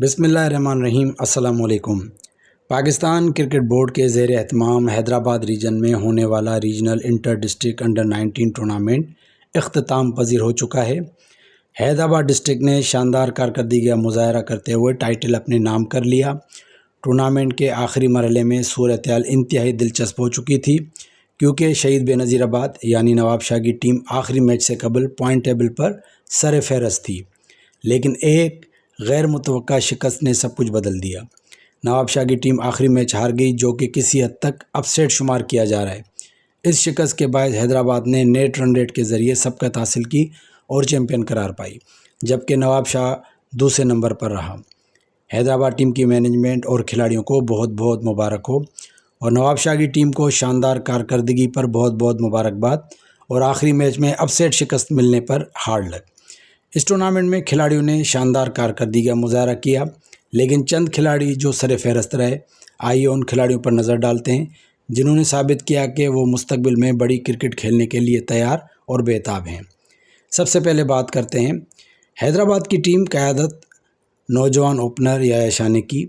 بسم اللہ الرحمن الرحیم۔ السلام علیکم۔ پاکستان کرکٹ بورڈ کے زیر اہتمام حیدرآباد ریجن میں ہونے والا regional inter district under 19 tournament اختتام پذیر ہو چکا ہے۔ حیدرآباد ڈسٹرکٹ نے شاندار کارکردگی کا مظاہرہ کرتے ہوئے ٹائٹل اپنے نام کر لیا۔ ٹورنامنٹ کے آخری مرحلے میں صورتحال انتہائی دلچسپ ہو چکی تھی، کیونکہ شہید بے نظیر آباد یعنی نواب شاہ کی ٹیم آخری میچ سے قبل پوائنٹ ٹیبل پر سر فہرست تھی، لیکن ایک غیر متوقع شکست نے سب کچھ بدل دیا۔ نواب شاہ کی ٹیم آخری میچ ہار گئی، جو کہ کسی حد تک اپ سیٹ شمار کیا جا رہا ہے۔ اس شکست کے باعث حیدرآباد نے نیٹ رن ریٹ کے ذریعے سبقت حاصل کی اور چیمپئن قرار پائی، جبکہ نواب شاہ دوسرے نمبر پر رہا۔ حیدرآباد ٹیم کی مینجمنٹ اور کھلاڑیوں کو بہت بہت مبارک ہو، اور نواب شاہ کی ٹیم کو شاندار کارکردگی پر بہت بہت مبارکباد، اور آخری میچ میں اپ سیٹ شکست ملنے پر ہارڈ لک۔ اس ٹورنامنٹ میں کھلاڑیوں نے شاندار کارکردگی کا مظاہرہ کیا، لیکن چند کھلاڑی جو سر فہرست رہے، آئیے ان کھلاڑیوں پر نظر ڈالتے ہیں جنہوں نے ثابت کیا کہ وہ مستقبل میں بڑی کرکٹ کھیلنے کے لیے تیار اور بےتاب ہیں۔ سب سے پہلے بات کرتے ہیں حیدرآباد کی ٹیم قیادت نوجوان اوپنر یحییٰ شاہ نے کی،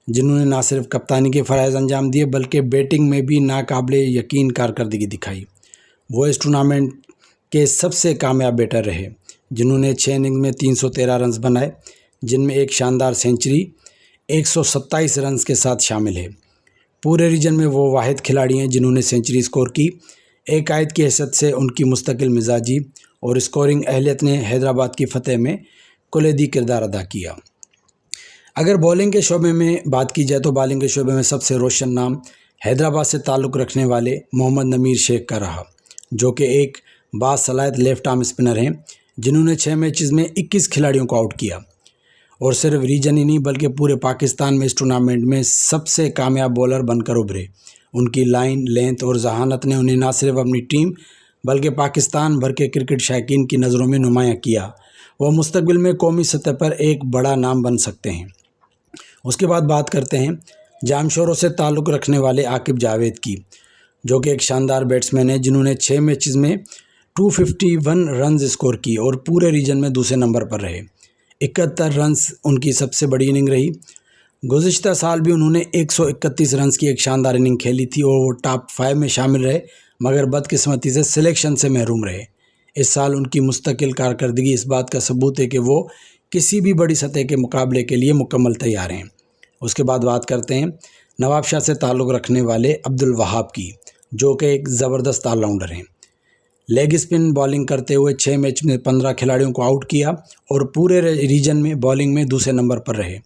جنہوں نے نہ صرف کپتانی کے فرائض انجام دیے بلکہ بیٹنگ میں بھی ناقابل یقین کارکردگی دکھائی۔ وہ اس ٹورنامنٹ کے سب سے کامیاب بیٹر رہے، جنہوں نے 6 اننگ میں 313 رنز بنائے، جن میں ایک شاندار سینچری 127 رنز کے ساتھ شامل ہے۔ پورے ریجن میں وہ واحد کھلاڑی ہیں جنہوں نے سینچری سکور کی۔ ایک قائد کی حیثیت سے ان کی مستقل مزاجی اور اسکورنگ اہلیت نے حیدرآباد کی فتح میں کلیدی کردار ادا کیا۔ اگر بولنگ کے شعبے میں بات کی جائے تو بالنگ کے شعبے میں سب سے روشن نام حیدرآباد سے تعلق رکھنے والے محمد نمیر شیخ کا رہا، جو کہ ایک باصلاحیت لیفٹ آرم اسپنر ہیں، جنہوں نے 6 میچز میں 21 کھلاڑیوں کو آؤٹ کیا، اور صرف ریجن ہی نہیں بلکہ پورے پاکستان میں اس ٹورنامنٹ میں سب سے کامیاب بولر بن کر ابھرے۔ ان کی لائن، لینتھ اور ذہانت نے انہیں نہ صرف اپنی ٹیم بلکہ پاکستان بھر کے کرکٹ شائقین کی نظروں میں نمایاں کیا۔ وہ مستقبل میں قومی سطح پر ایک بڑا نام بن سکتے ہیں۔ اس کے بعد بات کرتے ہیں جامشوروں سے تعلق رکھنے والے عاقب جاوید کی، جو کہ ایک شاندار بیٹسمین ہیں، جنہوں نے 6 میچز میں 251 رنز اسکور کی اور پورے ریجن میں دوسرے نمبر پر رہے۔ 71 رنز ان کی سب سے بڑی اننگ رہی۔ گزشتہ سال بھی انہوں نے 131 رنز کی ایک شاندار اننگ کھیلی تھی اور وہ ٹاپ 5 میں شامل رہے، مگر بدقسمتی سے سلیکشن سے محروم رہے۔ اس سال ان کی مستقل کارکردگی اس بات کا ثبوت ہے کہ وہ کسی بھی بڑی سطح کے مقابلے کے لیے مکمل تیار ہیں۔ اس کے بعد بات کرتے ہیں نواب شاہ سے تعلق رکھنے والے عبدالوہاب کی، جو کہ ایک زبردست آل راؤنڈر ہیں۔ لیگ اسپن بالنگ کرتے ہوئے 6 میچ میں 15 کھلاڑیوں کو آؤٹ کیا اور پورے ریجن میں بالنگ میں دوسرے نمبر پر رہے،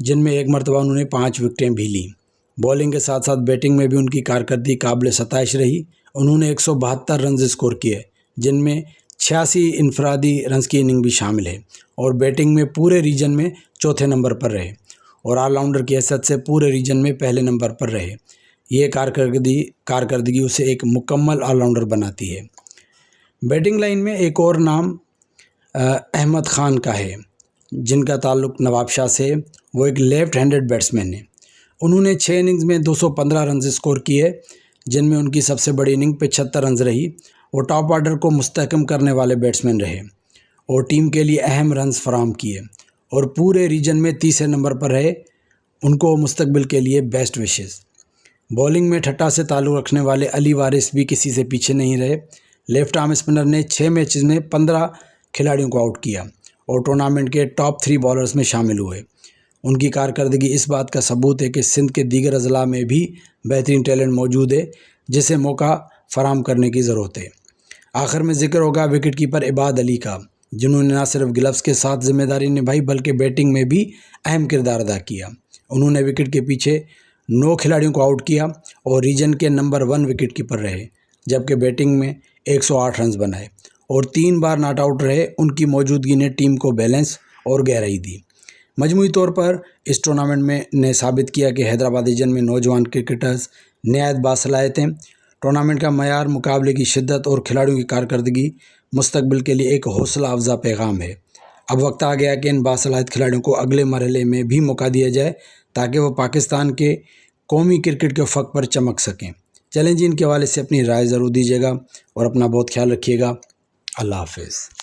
جن میں ایک مرتبہ انہوں نے 5 وکٹیں بھی لیں۔ بالنگ کے ساتھ ساتھ بیٹنگ میں بھی ان کی کارکردگی قابل ستائش رہی۔ انہوں نے 172 رنز اسکور کیے، جن میں 86 انفرادی رنز کی اننگ بھی شامل ہے، اور بیٹنگ میں پورے ریجن میں چوتھے نمبر پر رہے، اور آل راؤنڈر کی حیثیت سے پورے ریجن میں پہلے نمبر پر رہے۔ یہ کارکردگی اسے ایک مکمل آل راؤنڈر بناتی ہے۔ بیٹنگ لائن میں ایک اور نام احمد خان کا ہے، جن کا تعلق نواب شاہ سے۔ وہ ایک لیفٹ ہینڈڈ بیٹسمین ہیں۔ انہوں نے 6 اننگز میں 215 رنز اسکور کیے، جن میں ان کی سب سے بڑی اننگ 75 رنز رہی۔ وہ ٹاپ آرڈر کو مستحکم کرنے والے بیٹسمین رہے اور ٹیم کے لیے اہم رنز فراہم کیے، اور پورے ریجن میں تیسرے نمبر پر رہے۔ ان کو مستقبل کے لیے بیسٹ وشز۔ بالنگ میں ٹھٹا سے تعلق رکھنے والے علی وارث بھی کسی سے پیچھے نہیں رہے۔ لیفٹ آرم اسپنر نے 6 میچز میں 15 کھلاڑیوں کو آؤٹ کیا اور ٹورنامنٹ کے ٹاپ 3 بالرز میں شامل ہوئے۔ ان کی کارکردگی اس بات کا ثبوت ہے کہ سندھ کے دیگر اضلاع میں بھی بہترین ٹیلنٹ موجود ہے، جسے موقع فراہم کرنے کی ضرورت ہے۔ آخر میں ذکر ہوگا وکٹ کیپر عباد علی کا، جنہوں نے نہ صرف گلوز کے ساتھ ذمہ داری نبھائی بلکہ بیٹنگ میں بھی اہم کردار ادا کیا۔ انہوں نے وکٹ کے پیچھے 9 کھلاڑیوں کو آؤٹ کیا اور ریجن کے نمبر 1 وکٹ کیپر رہے، جبکہ بیٹنگ میں 108 رنز بنائے اور 3 بار ناٹ آؤٹ رہے۔ ان کی موجودگی نے ٹیم کو بیلنس اور گہرائی دی۔ مجموعی طور پر اس ٹورنامنٹ میں نے ثابت کیا کہ حیدرآباد ریجن میں نوجوان کرکٹرز نہایت باصلاحیت ہیں۔ ٹورنامنٹ کا معیار، مقابلے کی شدت اور کھلاڑیوں کی کارکردگی مستقبل کے لیے ایک حوصلہ افزا پیغام ہے۔ اب وقت آ گیا کہ ان باصلاحیت کھلاڑیوں کو اگلے مرحلے میں بھی موقع دیا جائے، تاکہ وہ پاکستان کے قومی کرکٹ کے افق پر چمک سکیں۔ چیلنج ان کے حوالے سے اپنی رائے ضرور دیجیے گا اور اپنا بہت خیال رکھیے گا۔ اللہ حافظ۔